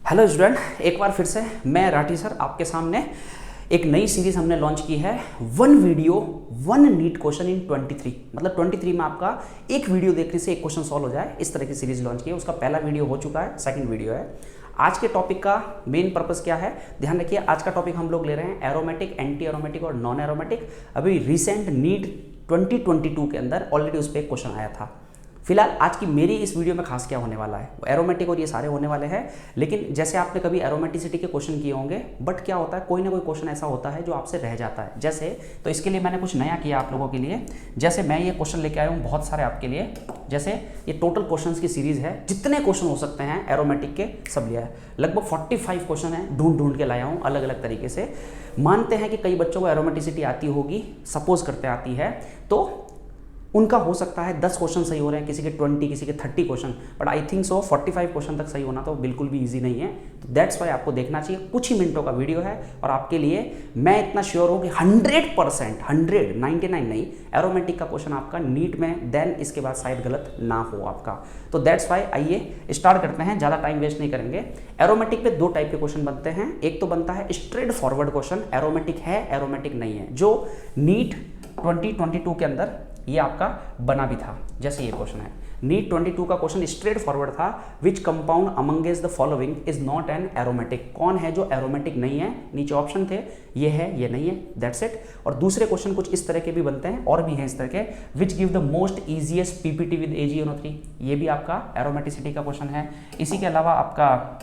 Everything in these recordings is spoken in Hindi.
हेलो स्टूडेंट, एक बार फिर से मैं राठी सर आपके सामने एक नई सीरीज हमने लॉन्च की है। One video one NEET question in 23, मतलब 23 में आपका एक वीडियो देखने से एक क्वेश्चन सॉल्व हो जाए, इस तरह की सीरीज लॉन्च की है। उसका पहला वीडियो हो चुका है, सेकंड वीडियो है। आज के टॉपिक का मेन पर्पस क्या है, ध्यान रखिए। आज का टॉपिक हम लोग ले रहे हैं एरोमेटिक, एंटी एरोमेटिक और नॉन एरोमेटिक। अभी रिसेंट नीट 2022 के अंदर ऑलरेडी उस पर एक क्वेश्चन आया था। फिलहाल आज की मेरी इस वीडियो में खास क्या होने वाला है, एरोमेटिक और ये सारे होने वाले हैं। लेकिन जैसे आपने कभी एरोमेटिसिटी के क्वेश्चन किए होंगे, बट क्या होता है, कोई ना कोई क्वेश्चन ऐसा होता है जो आपसे रह जाता है। जैसे तो इसके लिए मैंने कुछ नया किया आप लोगों के लिए। जैसे मैं ये क्वेश्चन लेके आया हूँ बहुत सारे आपके लिए। जैसे ये टोटल क्वेश्चंस की सीरीज है, जितने क्वेश्चन हो सकते हैं एरोमेटिक के सब लिया है। लगभग 45 क्वेश्चन है, ढूंढ के लाया हूँ अलग अलग तरीके से। मानते हैं कि कई बच्चों को एरोमेटिसिटी आती होगी, सपोज करते आती है, तो उनका हो सकता है 10 क्वेश्चन सही हो रहे हैं, किसी के 20, किसी के 30 question, but I think so 45 question तक सही होना तो बिल्कुल भी इजी नहीं है। तो दैट्स वाई आपको देखना चाहिए। कुछ ही मिनटों का वीडियो है और आपके लिए मैं इतना श्योर हूँ कि 100%, 99 नहीं, एरोमेटिक का क्वेश्चन आपका नीट में देन इसके बाद शायद गलत ना हो आपका। तो दैट्स वाई आइए स्टार्ट करते हैं, ज़्यादा टाइम वेस्ट नहीं करेंगे। एरोमेटिक पे दो टाइप के क्वेश्चन बनते हैं। एक तो बनता है स्ट्रेट फॉरवर्ड क्वेश्चन, एरोमेटिक है एरोमेटिक नहीं है, जो नीट 2022 के अंदर ये आपका बना भी था। जैसे ये क्वेश्चन है, नीट 22 का क्वेश्चन स्ट्रेट फॉरवर्ड था। Which compound amongst the following is not an aromatic, कौन है जो एरोमेटिक नहीं है। नीचे ऑप्शन थे, ये है, ये नहीं है, दैट्स इट। और दूसरे क्वेश्चन कुछ इस तरह के भी बनते हैं, और भी हैं इस तरह के। Which give the most easiest PPT with AgNO3, ये भी आपका एरोमेटिसिटी का क्वेश्चन है। इसी के अलावा आपका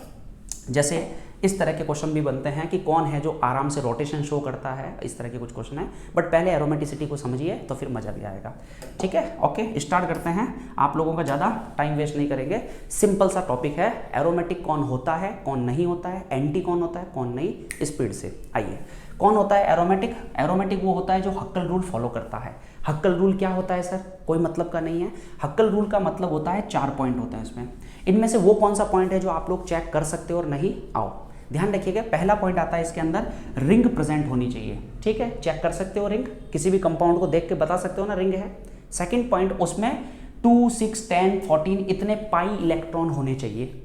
जैसे इस तरह के क्वेश्चन भी बनते हैं कि कौन है जो आराम से रोटेशन शो करता है, इस तरह के कुछ क्वेश्चन है। बट पहले एरोमेटिसिटी को समझिए तो फिर मजा भी आएगा, ठीक है। ओके, स्टार्ट करते हैं। आप लोगों का ज़्यादा टाइम वेस्ट नहीं करेंगे। सिंपल सा टॉपिक है, एरोमेटिक कौन होता है कौन नहीं होता है, एंटी कौन होता है कौन नहीं। स्पीड से आइए, कौन होता है एरोमेटिक। एरोमेटिक वो होता है जो हक्कल रूल फॉलो करता है। हक्कल रूल क्या होता है सर, कोई मतलब का नहीं है। हक्कल रूल का मतलब होता है 4 पॉइंट होता है इसमें। इनमें से वो कौन सा पॉइंट है जो आप लोग चेक कर सकते हो और नहीं, आओ ध्यान रखिएगा। पहला पॉइंट आता है इसके अंदर, रिंग प्रेजेंट होनी चाहिए, ठीक है। चेक कर सकते हो रिंग, किसी भी कंपाउंड को देख के बता सकते हो ना रिंग है। सेकंड पॉइंट, उसमें 2, 6, 10, 14 इतने पाई इलेक्ट्रॉन होने चाहिए।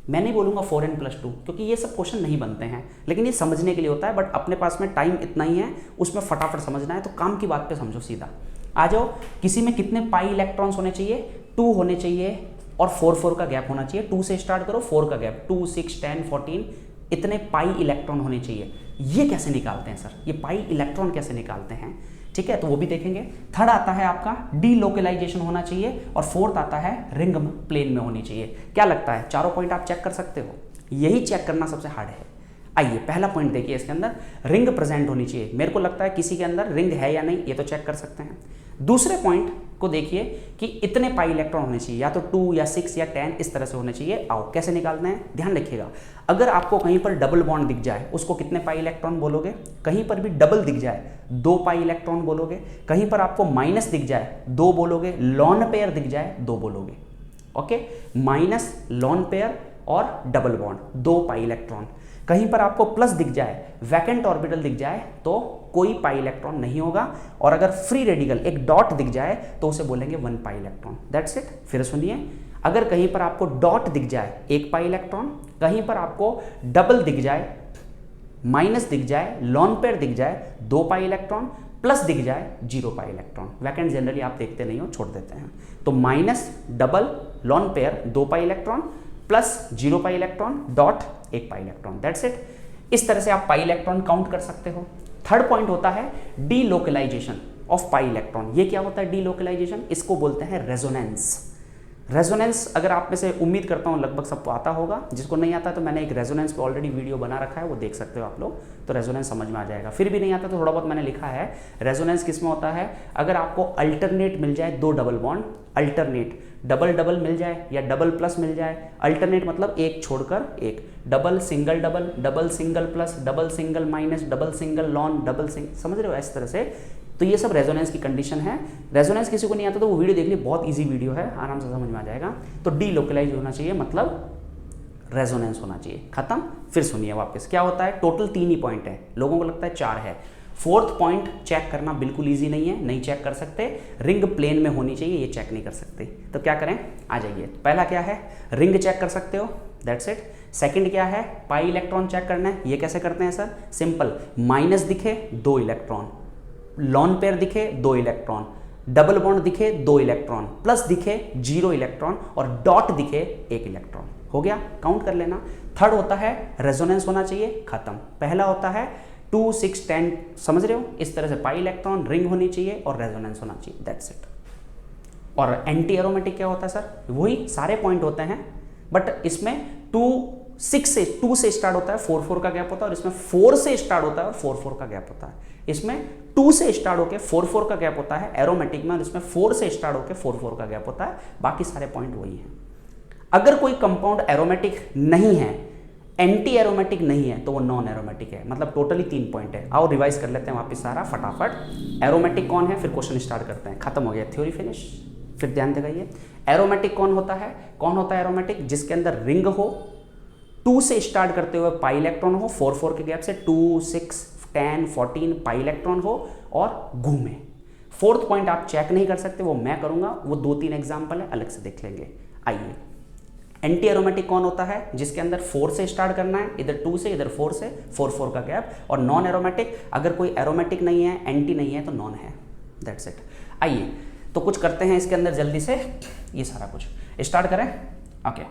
मैं नहीं बोलूँगा 4n+2, क्योंकि ये सब क्वेश्चन नहीं बनते हैं, लेकिन ये समझने के लिए होता है। बट अपने पास में टाइम इतना ही है, उसमें फटाफट समझना है, तो काम की बात पे समझो सीधा। आ जाओ, किसी में कितने पाई इलेक्ट्रॉन्स होने चाहिए, 2 होने चाहिए और 4 का गैप होना चाहिए। 2 से स्टार्ट करो, 4 का गैप, 2, 6, 10, 14 इतने पाई इलेक्ट्रॉन होने चाहिए। ये कैसे निकालते हैं सर, ये पाई इलेक्ट्रॉन कैसे निकालते हैं, ठीक है, तो वो भी देखेंगे। थर्ड आता है आपका डीलोकलाइजेशन होना चाहिए, और फोर्थ आता है रिंग प्लेन में होनी चाहिए। क्या लगता है, चारों पॉइंट आप चेक कर सकते हो? यही चेक करना सबसे हार्ड है। आइए पहला पॉइंट देखिए, इसके अंदर रिंग प्रेजेंट होनी चाहिए। मेरे को लगता है किसी के अंदर रिंग है या नहीं, ये तो चेक कर सकते हैं। दूसरे पॉइंट को देखिए कि इतने पाई इलेक्ट्रॉन होने चाहिए, या तो 2 या 6 या 10 इस तरह से होने चाहिए। आओ कैसे निकालना है, ध्यान रखिएगा। अगर आपको कहीं पर डबल बॉन्ड दिख जाए, उसको कितने पाई इलेक्ट्रॉन बोलोगे। कहीं पर भी डबल दिख जाए, 2 पाई इलेक्ट्रॉन बोलोगे। कहीं पर आपको माइनस दिख जाए, 2 बोलोगे। लॉन पेयर दिख जाए, 2 बोलोगे। ओके, माइनस, लॉन पेयर और डबल बॉन्ड, 2 पाई इलेक्ट्रॉन। कहीं पर आपको प्लस दिख जाए, वैकेंट ऑर्बिटल दिख जाए, तो कोई पाई इलेक्ट्रॉन नहीं होगा। और अगर फ्री रेडिकल एक डॉट दिख जाए तो उसे बोलेंगे 1 पाई इलेक्ट्रॉन, दैट्स इट। फिर सुनिए, अगर कहीं पर आपको डॉट दिख जाए 1 पाई इलेक्ट्रॉन, कहीं पर आपको डबल दिख जाए, माइनस दिख जाए, लॉन पेयर दिख जाए 2 पाई इलेक्ट्रॉन, प्लस दिख जाए 0 पाई इलेक्ट्रॉन। वैकेंट जनरली आप देखते नहीं हो, छोड़ देते हैं। तो minus, double, lone pair 2 pi electron, plus 0 pi electron, dot 1 pi electron, that's it. इस तरह से आप पाई इलेक्ट्रॉन काउंट कर सकते हो। थर्ड पॉइंट होता है डीलोकलाइजेशन ऑफ पाई इलेक्ट्रॉन। ये क्या होता है डीलोकलाइजेशन, इसको बोलते हैं रेजोनेंस। रेजोनेंस अगर आप में से उम्मीद करता हूँ लगभग सबको आता होगा, जिसको नहीं आता तो मैंने एक रेजोनेंस पे ऑलरेडी वीडियो बना रखा है, वो देख सकते हो आप लोग, तो रेजोनेंस समझ में आ जाएगा। फिर भी नहीं आता तो थोड़ा बहुत मैंने लिखा है। रेजोनेंस किस में होता है, अगर आपको अल्टरनेट मिल जाए 2 double bond, alternate double double मिल जाए या डबल प्लस मिल जाए। अल्टरनेट मतलब एक छोड़कर एक, double single double, double single plus, double single minus, double single lawn, double single, समझ रहे हो इस तरह से। तो ये सब रेजोनेंस की कंडीशन है। रेजोनेंस किसी को नहीं आता तो वो वीडियो देख ली, बहुत इजी वीडियो है, आराम से समझ में आ जाएगा। तो डीलोकलाइज होना चाहिए, मतलब रेजोनेंस होना चाहिए, खत्म। फिर सुनिए वापस क्या होता है, टोटल 3 ही पॉइंट है, लोगों को लगता है 4 है। फोर्थ पॉइंट चेक करना बिल्कुल ईजी नहीं है, नहीं चेक कर सकते, रिंग प्लेन में होनी चाहिए, ये चेक नहीं कर सकते। तो क्या करें, आ जाइए। पहला क्या है, रिंग चेक कर सकते हो, दैट्स इट। सेकंड क्या है, पाई इलेक्ट्रॉन चेक करना है, ये कैसे करते हैं सर, सिंपल, माइनस दिखे 2 इलेक्ट्रॉन, लॉन पेयर दिखे 2 इलेक्ट्रॉन, डबल बॉन्ड दिखे 2 इलेक्ट्रॉन, प्लस दिखे 0 इलेक्ट्रॉन और डॉट दिखे 1 इलेक्ट्रॉन, हो गया, काउंट कर लेना। थर्ड होता है रेजोनेंस होना चाहिए, खत्म। पहला होता है 2, 6, 10, समझ रहे हो, इस तरह से पाई इलेक्ट्रॉन, रिंग होनी चाहिए और रेजोनेंस होना चाहिए, दैट्स इट। और एंटी एरोमेटिक क्या होता है सर, वही सारे पॉइंट होते हैं, बट इसमें 2 से स्टार्ट होता है, 4, 4 का गैप होता है, और इसमें 4 से स्टार्ट होता है और 4, 4 का गैप होता है। इसमें 2 से स्टार्ट होकर 4, 4 का गैप होता है एरोमेटिक में, और इसमें 4 से स्टार्ट होकर 4, 4 का गैप होता है, बाकी सारे पॉइंट वही हैं। अगर कोई कंपाउंड एरोमेटिक नहीं है, एंटी एरोमेटिक नहीं है, तो वो नॉन एरोमेटिक है, मतलब टोटली 3 पॉइंट है। आओ रिवाइज कर लेते हैं वापस सारा फटाफट। एरोमेटिक कौन है, फिर क्वेश्चन स्टार्ट करते हैं, खत्म हो गया, थ्योरी फिनिश। फिर ध्यान दिखाइए, एरोमेटिक कौन होता है, कौन होता है एरोमेटिक, जिसके अंदर रिंग हो, 2 से स्टार्ट करते हुए पाई इलेक्ट्रॉन हो, 4, 4 के गैप से 2, 6, 10, 14 पाई इलेक्ट्रॉन हो और घूमे। फोर्थ पॉइंट आप चेक नहीं कर सकते, वो मैं करूंगा, वो 2-3 एग्जाम्पल है, अलग से देख लेंगे। आइए, एंटी एरोमेटिक कौन होता है, जिसके अंदर 4 से स्टार्ट करना है, इधर 2 से, इधर 4 से, 4, 4 का गैप। और नॉन एरोमेटिक, अगर कोई एरोमेटिक नहीं है, एंटी नहीं है, तो नॉन है, दैट्स इट। आइए तो कुछ करते हैं इसके अंदर जल्दी से, ये सारा कुछ स्टार्ट करें, ओके।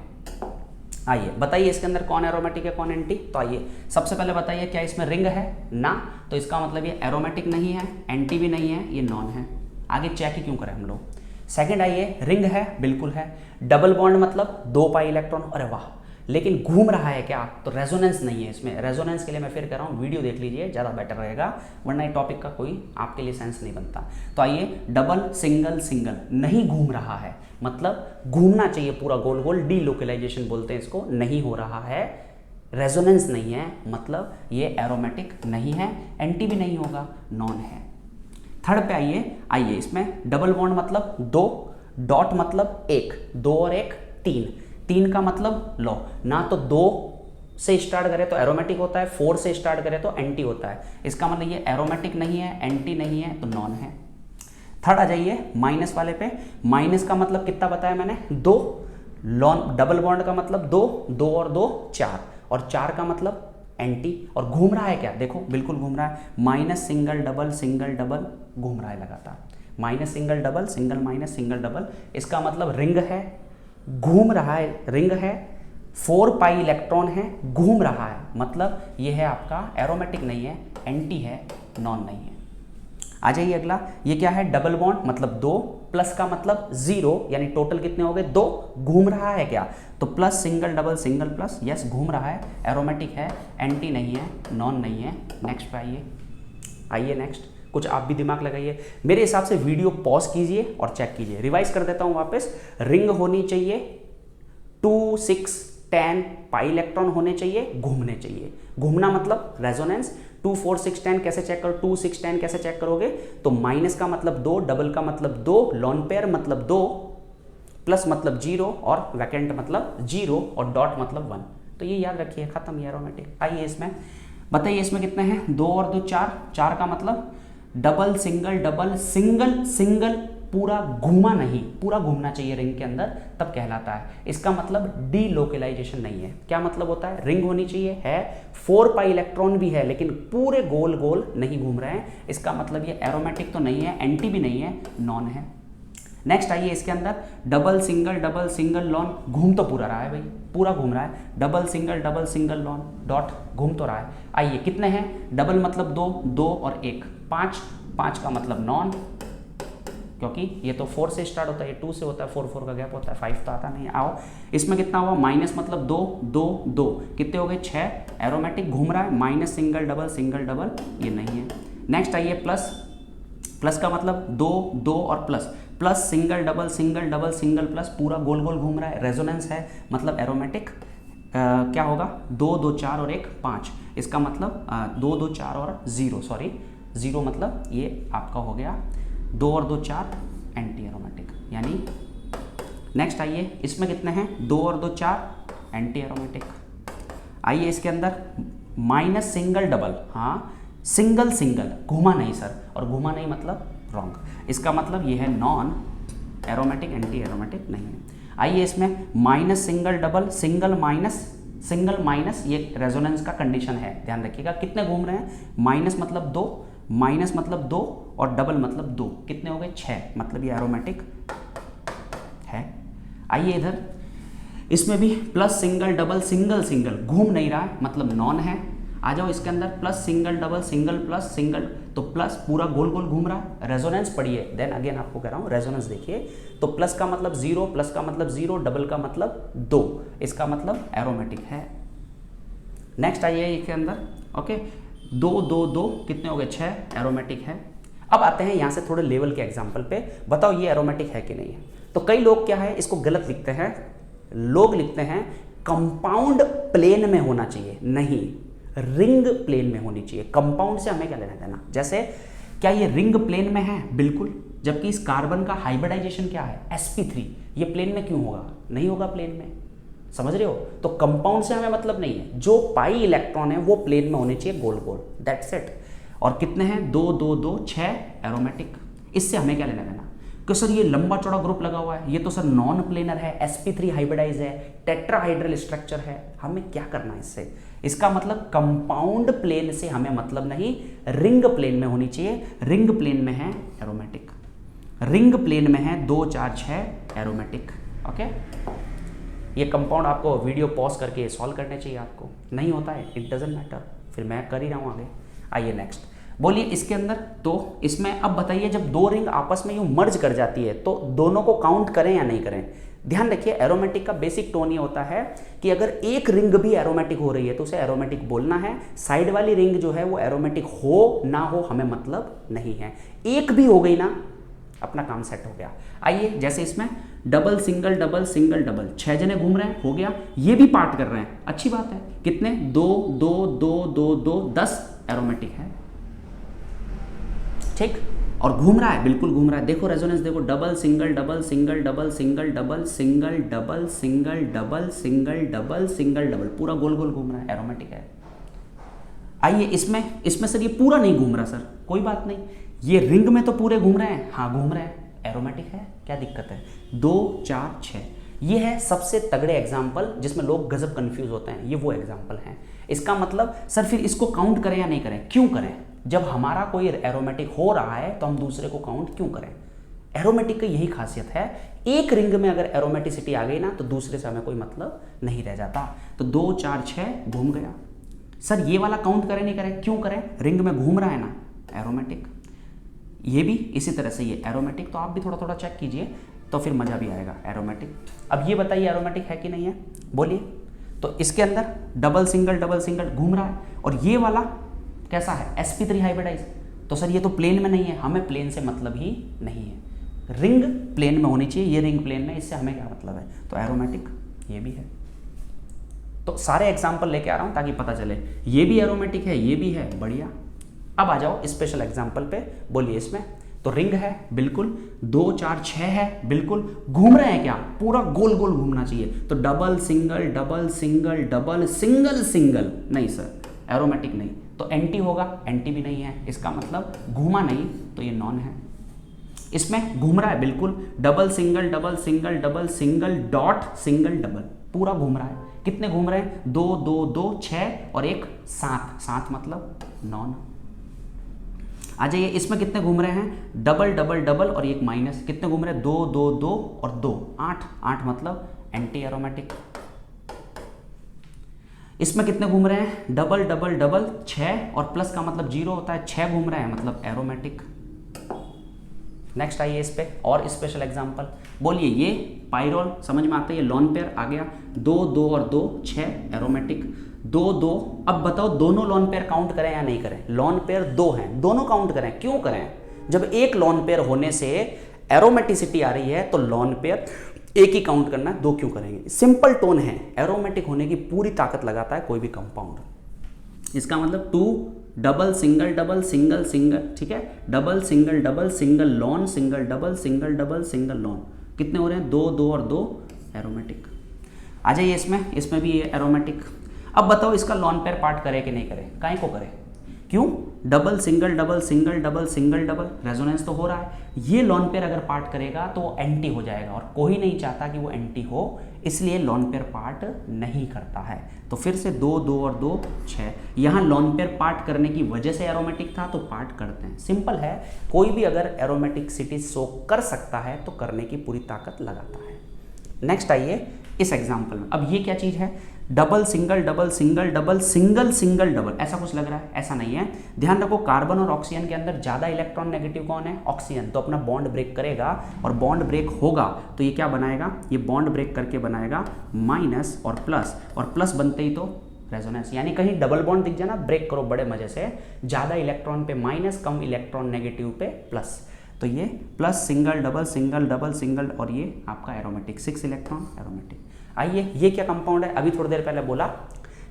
आइए बताइए इसके अंदर कौन एरोमेटिक है, कौन एंटी। तो आइए सबसे पहले बताइए, क्या इसमें रिंग है ना, तो इसका मतलब ये एरोमेटिक नहीं है, एंटी भी नहीं है, ये नॉन है। आगे चेक ही क्यों करें हम लोग। सेकंड आइए, रिंग है, बिल्कुल है। डबल बॉन्ड मतलब 2 पाई इलेक्ट्रॉन, अरे वाह, लेकिन घूम रहा है क्या, तो रेजोनेंस नहीं है इसमें। रेजोनेंस के लिए मैं फिर कह रहा हूँ, वीडियो देख लीजिए, ज़्यादा बेटर रहेगा, वरना ये टॉपिक का कोई आपके लिए सेंस नहीं बनता। तो आइए, डबल सिंगल सिंगल नहीं घूम रहा है, मतलब घूमना चाहिए पूरा गोल गोल, डी लोकलाइजेशन बोलते हैं इसको, नहीं हो रहा है, रेजोनेंस नहीं है, मतलब ये एरोमेटिक नहीं है, एंटी भी नहीं होगा, नॉन है। थर्ड पे आइए इसमें डबल बॉन्ड मतलब 2, डॉट मतलब 1, 2 और 1 3, 3 का मतलब लो ना, तो 2 से स्टार्ट करें तो एरोमेटिक होता है, 4 से स्टार्ट करें तो एंटी होता है, इसका मतलब ये एरोमेटिक नहीं है, एंटी नहीं है, तो नॉन है। थर्ड आ जाइए माइनस वाले पे, माइनस का मतलब कितना बताया मैंने, 2, लॉन डबल बॉन्ड का मतलब 2, 2 और 2 4, और 4 का मतलब एंटी। और घूम रहा है क्या, देखो बिल्कुल घूम रहा है, माइनस सिंगल डबल घूम रहा है लगातार, minus single double, single minus single double, इसका मतलब रिंग है, घूम रहा है, रिंग है, 4 पाई इलेक्ट्रॉन है, घूम रहा है, मतलब ये है आपका एरोमेटिक नहीं है, एंटी है, नॉन नहीं है। आ जाइए अगला, ये क्या है, डबल बॉन्ड मतलब 2, प्लस का मतलब 0, यानी टोटल कितने हो गए 2, घूम रहा है क्या, तो plus single double single plus, yes घूम रहा है, एरोमेटिक है, एंटी नहीं है, नॉन नहीं है। नेक्स्ट पे आइए नेक्स्ट, कुछ आप भी दिमाग लगाइए, मेरे हिसाब से वीडियो पॉज कीजिए और चेक कीजिए। रिवाइज कर देता हूं वापस, रिंग होनी चाहिए, 2, 6, 10 पाई इलेक्ट्रॉन होने चाहिए, घूमने चाहिए, घूमना मतलब रेजोनेंस। 2, 4, 6, 10 कैसे चेक करो, 2, 6, 10 कैसे चेक करोगे, तो माइनस का मतलब 2, डबल का मतलब 2, लॉन पेयर मतलब 2, प्लस मतलब 0 और वैकेंट मतलब 0 और डॉट मतलब 1, तो ये याद रखिए, खत्म ये एरोमेटिक। आइए इसमें बताइए, इसमें कितने हैं, 2 और 2 4, 4 का मतलब डबल सिंगल सिंगल पूरा घूमा नहीं, पूरा घूमना चाहिए रिंग के अंदर, तब कहलाता है। इसका मतलब डी लोकलाइजेशन नहीं है। क्या मतलब होता है, रिंग होनी चाहिए, है 4 पाई इलेक्ट्रॉन भी है, लेकिन पूरे गोल गोल नहीं घूम रहे हैं, इसका मतलब ये एरोमेटिक तो नहीं है, एंटी भी नहीं है, नॉन है। नेक्स्ट आइए इसके अंदर, डबल सिंगल लॉन, घूम तो पूरा रहा है भाई, पूरा घूम रहा है, डबल सिंगल लॉन, डॉट घूम तो रहा है। आइए कितने हैं, डबल मतलब 2, 2 और 1 5, 5 का मतलब नॉन, क्योंकि ये तो 4 से स्टार्ट होता है, ये 2 से होता है, 4, 4 का गैप होता है, 5 तो आता नहीं है। आओ इसमें कितना हुआ, माइनस मतलब 2, 2, 2 कितने हो गए 6, एरोमेटिक घूम रहा है, माइनस सिंगल डबल ये नहीं है। नेक्स्ट आइए प्लस का मतलब 2, 2 और प्लस सिंगल डबल प्लस, पूरा गोल गोल घूम रहा है, रेजोनेंस है, मतलब एरोमेटिक। क्या होगा, 2, 2, 4 और 1 5, इसका मतलब 2, 2, 4 और 0 मतलब ये आपका हो गया 2 और 2 4 एंटी एरोमेटिक, यानी नेक्स्ट आइए इसमें कितने हैं, 2 और 2 4 एंटी एरोमेटिक। आइए इसके अंदर माइनस सिंगल डबल, हाँ सिंगल सिंगल, घुमा नहीं सर, और घुमा नहीं मतलब रॉन्ग। इसका मतलब ये है नॉन एरोमेटिक, एंटी एरोमेटिक नहीं है। आइए इसमें minus single double, single minus ये रेजोनेंस का कंडीशन है, ध्यान रखिएगा। कितने घूम रहे हैं, माइनस मतलब 2, माइनस मतलब 2 और डबल मतलब 2, कितने हो गए 6, मतलब ये एरोमेटिक है। आइए इधर इसमें भी प्लस सिंगल डबल सिंगल घूम नहीं रहा है, मतलब नॉन है। आ जाओ इसके अंदर plus single double single plus single, तो प्लस पूरा गोल गोल घूम रहा है, रेजोनेंस पढ़िए। देन अगेन आपको कह रहा हूँ रेजोनेंस देखिए, तो प्लस का मतलब 0, प्लस का मतलब 0, डबल का मतलब 2, इसका मतलब एरोमेटिक है। नेक्स्ट आइए इसके अंदर, ओके 2 2 2 कितने हो गए 6, एरोमेटिक है। अब आते हैं यहाँ से थोड़े लेवल के एग्जाम्पल पे, बताओ ये एरोमेटिक है कि नहीं है। तो कई लोग क्या है इसको गलत लिखते हैं, लोग लिखते हैं कंपाउंड प्लेन में होना चाहिए, नहीं रिंग प्लेन में होनी चाहिए। कंपाउंड से हमें क्या लेना देना, जैसे क्या ये रिंग प्लेन में है, बिल्कुल, जबकि इस कार्बन का हाइब्रिडाइजेशन क्या है sp3, ये प्लेन में क्यों होगा, नहीं होगा प्लेन में, समझ रहे हो। तो कंपाउंड से हमें मतलब नहीं है, जो पाई इलेक्ट्रॉन है वो प्लेन में होने चाहिए गोल गोल, दैट्स इट। और कितने हैं 2 2 2 6 एरोमेटिक, इससे हमें क्या लेना देना। कि सर ये लंबा चौड़ा ग्रुप लगा हुआ है, ये तो सर नॉन प्लेनर है, sp3 हाइब्रिडाइज है, टेट्राहाइड्रल स्ट्रक्चर है, हमें क्या करना है इससे। इसका मतलब कंपाउंड प्लेन से हमें मतलब नहीं, रिंग प्लेन में होनी चाहिए। रिंग प्लेन में है एरोमेटिक, रिंग प्लेन में है 2 4 6 एरोमेटिक, ओके। ये कंपाउंड आपको वीडियो पॉज करके सॉल्व करने चाहिए, आपको नहीं होता है इट डजंट मैटर, फिर मैं कर ही रहा हूँ आगे। आइए नेक्स्ट बोलिए इसके अंदर, तो इसमें अब बताइए जब दो रिंग आपस में यूं मर्ज कर जाती है तो दोनों को काउंट करें या नहीं करें। ध्यान रखिए एरोमेटिक का बेसिक टोन ये होता है कि अगर एक रिंग भी एरोमेटिक हो रही है तो उसे एरोमेटिक बोलना है, साइड वाली रिंग जो है वो एरोमेटिक हो ना हो हमें मतलब नहीं है। एक भी हो गई ना अपना काम सेट हो गया। आइए जैसे इसमें double single double single double, 6 जने घूम रहे हैं, हो गया, ये भी पार्ट कर रहे हैं, अच्छी बात है। कितने 2 2 2 2 2 10 एरोमेटिक है, ठीक। और घूम रहा है, बिल्कुल घूम रहा है, देखो रेजोनेंस देखो, double single double single double single double single double single double single double single double, पूरा गोल गोल घूम रहा है, एरोमेटिक है। आइए इसमें सर ये पूरा नहीं घूम रहा सर, कोई बात नहीं, ये रिंग में तो पूरे घूम रहे हैं, हाँ घूम रहे हैं, एरोमेटिक है, क्या दिक्कत है। 2 4 6 ये है सबसे तगड़े एग्जाम्पल जिसमें लोग गजब कंफ्यूज होते हैं, ये वो एग्जाम्पल हैं। इसका मतलब सर फिर इसको काउंट करें या नहीं करें, क्यों करें, जब हमारा कोई एरोमेटिक हो रहा है तो हम दूसरे को काउंट क्यों करें। एरोमेटिक की यही खासियत है, एक रिंग में अगर एरोमेटिसिटी आ गई ना तो दूसरे से हमें कोई मतलब नहीं रह जाता। तो 2 4 6 घूम गया, सर ये वाला काउंट करें नहीं करें, क्यों करें, रिंग में घूम रहा है ना, एरोमेटिक। ये भी इसी तरह से ये एरोमेटिक, तो आप भी थोड़ा थोड़ा चेक कीजिए तो फिर मजा भी आएगा, एरोमेटिक। अब ये बताइए एरोमेटिक है कि नहीं है, बोलिए। तो इसके अंदर डबल सिंगल घूम रहा है, और ये वाला कैसा है sp3 हाइब्रिडाइज, तो सर ये तो प्लेन में नहीं है, हमें प्लेन से मतलब ही नहीं है, रिंग प्लेन में होनी चाहिए, ये रिंग प्लेन में, इससे हमें क्या मतलब है, तो एरोमेटिक ये भी है। तो सारे एग्जाम्पल लेके आ रहा हूं ताकि पता चले, ये भी एरोमेटिक है, ये भी है, बढ़िया। अब आ जाओ स्पेशल एग्जाम्पल पे, बोलिए इसमें तो रिंग है बिल्कुल, 2 4 6 है बिल्कुल, घूम रहे हैं क्या, पूरा गोल गोल घूमना चाहिए, तो double single double single double single single, नहीं सर एरोमेटिक नहीं, तो एंटी होगा, एंटी भी नहीं है, इसका मतलब घूमा नहीं, तो ये नॉन है। इसमें घूम रहा है बिल्कुल, double single double single double single dot single double, पूरा घूम रहा है, कितने घूम रहे हैं 2 2 2 6 और एक 7 मतलब नॉन। आ जाइए इसमें कितने घूम रहे हैं, डबल डबल डबल और एक माइनस, कितने घूम रहे हैं 2 2 2 और 2 8 मतलब एंटी एरोमेटिक। इसमें कितने घूम रहे हैं, डबल डबल डबल 6 और प्लस का मतलब 0 होता है, 6 घूम रहे हैं मतलब एरोमेटिक। नेक्स्ट आइए इस पे और स्पेशल एग्जांपल, बोलिए ये पाइरोल समझ में आता है, ये लॉन पेयर आ गया, 2 2 और 2 6 एरोमेटिक, 2 2। अब बताओ दोनों लॉन पेयर काउंट करें या नहीं करें, लॉन पेयर 2 हैं, दोनों काउंट करें, क्यों करें, जब एक लॉन पेयर होने से एरोमेटिसिटी आ रही है तो लॉन पेयर एक ही काउंट करना है, 2 क्यों करेंगे, सिंपल टोन है, एरोमेटिक होने की पूरी ताकत लगाता है कोई भी कंपाउंड। इसका मतलब 2 double single double single single, ठीक है, double single double single lawn single double single double single lawn, कितने हो रहे हैं 2 2 और 2 एरोमेटिक। आ जाइए इसमें भी ये एरोमेटिक। अब बताओ इसका लॉन पेयर पार्ट करे कि नहीं करे, काहे को करे, क्यों, double single double single double single double, resonance तो हो रहा है। ये लॉन पेयर अगर पार्ट करेगा तो वो एंटी हो जाएगा और कोई नहीं चाहता कि वो एंटी हो, इसलिए लॉन पेयर पार्ट नहीं करता है। तो फिर से 2 2 और 2 6। यहाँ लॉन पेयर पार्ट करने की वजह से एरोमेटिक था तो पार्ट करते हैं। सिंपल है, कोई भी अगर एरोमेटिसिटी शो कर सकता है तो करने की पूरी ताकत लगाता है। नेक्स्ट आइए इस एग्जाम्पल में। अब ये क्या चीज़ है, double single double single double single single double, ऐसा कुछ लग रहा है, ऐसा नहीं है। ध्यान रखो कार्बन और ऑक्सीजन के अंदर ज़्यादा इलेक्ट्रॉन नेगेटिव कौन है, ऑक्सीजन, तो अपना बॉन्ड ब्रेक करेगा और बॉन्ड ब्रेक होगा तो ये क्या बनाएगा, ये बॉन्ड ब्रेक करके बनाएगा माइनस और प्लस बनते ही तो रेजोनेंस, यानी कहीं डबल बॉन्ड दिख जाए ना, ब्रेक करो बड़े मजे से, ज़्यादा इलेक्ट्रॉन पे माइनस, कम इलेक्ट्रॉन नेगेटिव पे प्लस, तो ये plus single double single double single और ये आपका एरोमेटिक 6 इलेक्ट्रॉन एरोमेटिक। आइए ये क्या कंपाउंड है, अभी थोड़ी देर पहले बोला,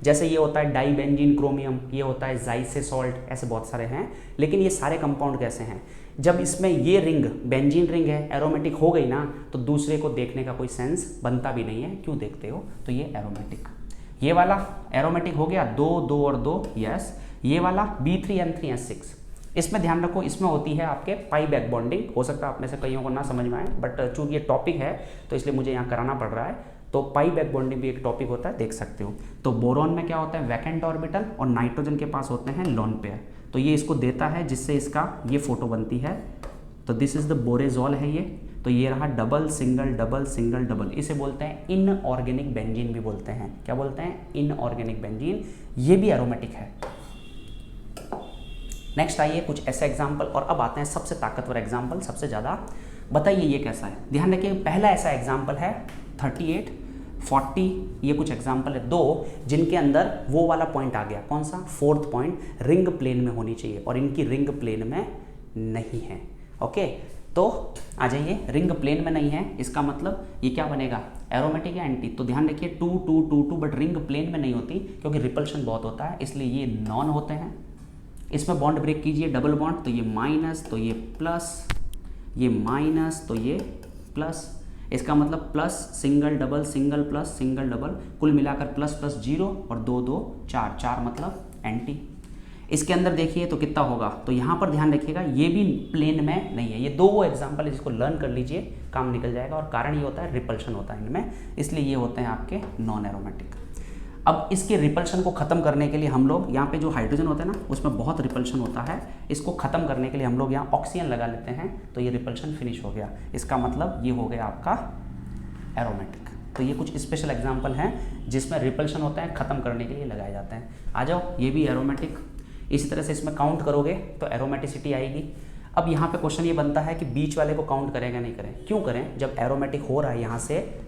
जैसे ये होता है डाइबेंजीन क्रोमियम, ये होता है जाइसे सॉल्ट, ऐसे बहुत सारे हैं। लेकिन ये सारे कंपाउंड कैसे हैं, जब इसमें ये रिंग बेंजीन रिंग है एरोमेटिक हो गई ना तो दूसरे को देखने का कोई सेंस बनता भी नहीं है, क्यों देखते हो, तो ये एरोमेटिक, ये वाला एरोमेटिक हो गया 2 2 और 2 यस, ये वाला B3N3S6, इसमें ध्यान रखो इसमें होती है आपके पाई बैक बॉन्डिंग। हो सकता है आप में से कईयों को ना समझ में आए, बट चूंकि ये टॉपिक है तो इसलिए मुझे यहाँ कराना पड़ रहा है। तो पाई बैक बॉन्डिंग भी एक टॉपिक होता है, देख सकते हो। तो बोरॉन में क्या होता है, वैकेंट ऑर्बिटल, और नाइट्रोजन के पास होते हैं लोन पेयर, तो ये इसको देता है जिससे इसका ये फोटो बनती है। तो दिस इज द बोरेजॉल है ये, तो ये रहा double single double single double, इसे बोलते हैं इनऑर्गेनिक बेंजीन भी बोलते हैं। क्या बोलते हैं, इनऑर्गेनिक बेंजीन, ये भी एरोमेटिक है। नेक्स्ट आइए कुछ ऐसे एग्जाम्पल, और अब आते हैं सबसे ताकतवर एग्जाम्पल, सबसे ज़्यादा। बताइए ये कैसा है, ध्यान रखिए पहला ऐसा एग्जाम्पल है 38 40, ये कुछ एग्जाम्पल है 2 जिनके अंदर वो वाला पॉइंट आ गया, कौन सा, 4th पॉइंट रिंग प्लेन में होनी चाहिए और इनकी रिंग प्लेन में नहीं है। ओके, तो आ जाइए, रिंग प्लेन में नहीं है, इसका मतलब ये क्या बनेगा, एरोमेटिक या एंटी। तो ध्यान रखिए 2 2 2 2, बट रिंग प्लेन में नहीं होती क्योंकि रिपल्शन बहुत होता है, इसलिए ये नॉन होते हैं। इसमें बॉन्ड ब्रेक कीजिए, डबल बॉन्ड, तो ये माइनस, तो ये प्लस, ये माइनस, तो ये प्लस, इसका मतलब plus single double single plus single double, कुल मिलाकर प्लस प्लस 0 और 2 2 4 4 मतलब एंटी। इसके अंदर देखिए तो कितना होगा, तो यहाँ पर ध्यान रखिएगा ये भी प्लेन में नहीं है। ये 2 वो एग्जाम्पल है जिसको लर्न कर लीजिए, काम निकल जाएगा। और कारण ये होता है रिपल्शन होता है इनमें, इसलिए ये होते हैं आपके नॉन एरोमेटिक। अब इसके रिपल्शन को ख़त्म करने के लिए हम लोग यहाँ पे जो हाइड्रोजन होता है ना उसमें बहुत रिपल्शन होता है, इसको ख़त्म करने के लिए हम लोग यहाँ ऑक्सीजन लगा लेते हैं, तो ये रिपल्शन फिनिश हो गया। इसका मतलब ये हो गया आपका एरोमेटिक। तो ये कुछ स्पेशल एग्जाम्पल हैं जिसमें रिपल्शन होता है, ख़त्म करने के लिए लगाए जाते हैं। आ जाओ, ये भी एरोमेटिक। इसी तरह से इसमें काउंट करोगे तो एरोमेटिसिटी आएगी। अब यहाँ पे क्वेश्चन ये बनता है कि बीच वाले को काउंट करें या नहीं करें, क्यों करें, जब एरोमेटिक हो रहा है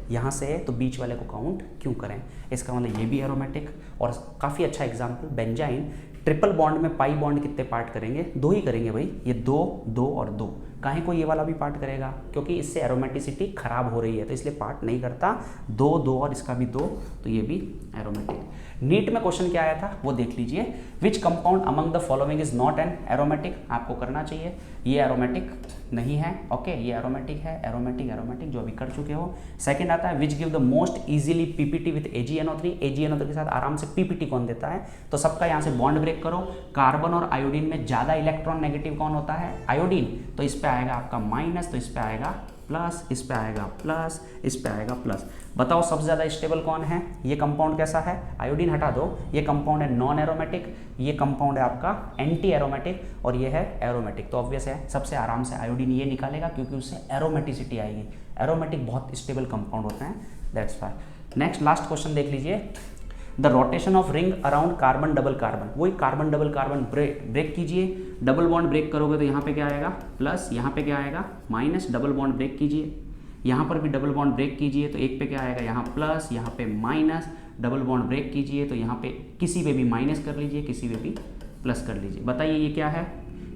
यहाँ से तो बीच वाले को काउंट क्यों करें। इसका मतलब ये भी एरोमेटिक। और काफ़ी अच्छा एग्जाम्पल बेंजाइन, ट्रिपल बॉन्ड में पाई बॉन्ड कितने पार्ट करेंगे, 2 ही करेंगे भाई, ये 2 2 और 2, काहे को ये वाला भी पार्ट करेगा, क्योंकि इससे एरोमेटिसिटी खराब हो रही है तो इसलिए पार्ट नहीं करता। 2 2 और इसका भी 2, तो ये भी एरोमेटिक। नीट में क्वेश्चन क्या आया था वो देख लीजिए, which compound among the following is not an aromatic, आपको करना चाहिए, ये एरोमेटिक नहीं है। ओके, ये एरोमेटिक है, एरोमेटिक एरोमेटिक जो अभी कर चुके हो। सेकंड आता है which give the most easily PPT with AgNO3, AgNO3 के साथ आराम से पीपीटी कौन देता है, तो सबका यहाँ से बॉन्ड ब्रेक करो। कार्बन और आयोडीन में ज़्यादा इलेक्ट्रॉन नेगेटिव कौन होता है, आयोडीन, तो इस पे आएगा आपका माइनस, तो इस पे आएगा प्लस, इस पे आएगा प्लस, इस पे आएगा प्लस। बताओ सबसे ज़्यादा स्टेबल कौन है, ये कंपाउंड कैसा है, आयोडीन हटा दो, ये कंपाउंड है नॉन एरोमेटिक, ये कंपाउंड है आपका एंटी एरोमेटिक, और ये है एरोमेटिक। तो ऑब्वियस है सबसे आराम से आयोडीन ये निकालेगा क्योंकि उससे एरोमेटिसिटी आएगी। एरोमेटिक बहुत स्टेबल कंपाउंड होते हैं, that's why. Next last question देख लीजिए, the rotation of ring around carbon double carbon, वही कार्बन डबल कार्बन ब्रेक कीजिए, डबल बॉन्ड ब्रेक करोगे तो यहाँ पे क्या आएगा प्लस, यहाँ पे क्या आएगा माइनस, डबल बॉन्ड ब्रेक कीजिए, यहाँ पर भी डबल बॉन्ड ब्रेक कीजिए तो एक पे क्या आएगा यहाँ प्लस, यहाँ पे माइनस, डबल बॉन्ड ब्रेक कीजिए तो यहाँ पे किसी पे भी माइनस कर लीजिए, किसी पे भी प्लस कर लीजिए। बताइए ये क्या है,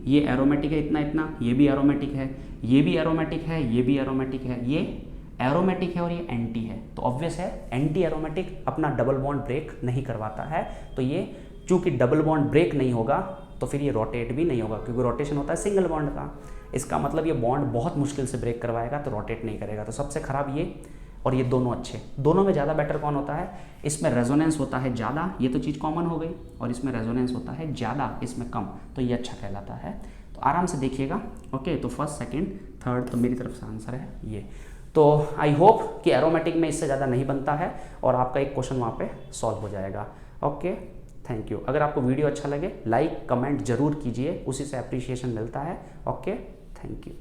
ये एरोमेटिक है इतना इतना, ये भी एरोमेटिक है, ये भी एरोमेटिक है, ये भी एरोमेटिक है, ये एरोमेटिक है और ये एंटी है। तो ऑब्वियस है एंटी एरोमेटिक अपना डबल बॉन्ड ब्रेक नहीं करवाता है, तो ये चूंकि डबल बॉन्ड ब्रेक नहीं होगा तो फिर ये रोटेट भी नहीं होगा, क्योंकि रोटेशन होता है सिंगल बॉन्ड का। इसका मतलब ये बॉन्ड बहुत मुश्किल से ब्रेक करवाएगा तो रोटेट नहीं करेगा। तो सबसे खराब ये और ये दोनों अच्छे। दोनों में ज़्यादा बेटर कौन होता है? इसमें रेजोनेंस होता है ज़्यादा, ये तो चीज़ कॉमन हो गई, और इसमें रेजोनेंस होता है ज़्यादा, इसमें कम, तो ये अच्छा कहलाता है। तो आराम से देखिएगा। ओके, तो फर्स्ट सेकंड थर्ड तो मेरी तरफ से आंसर है ये। तो आई होप कि एरोमेटिक में इससे ज़्यादा नहीं बनता है और आपका एक क्वेश्चन वहाँ पे सॉल्व हो जाएगा। Okay, thank you. अगर आपको वीडियो अच्छा लगे लाइक कमेंट जरूर कीजिए, उसी से अप्रिसिएशन मिलता है। Okay, thank you.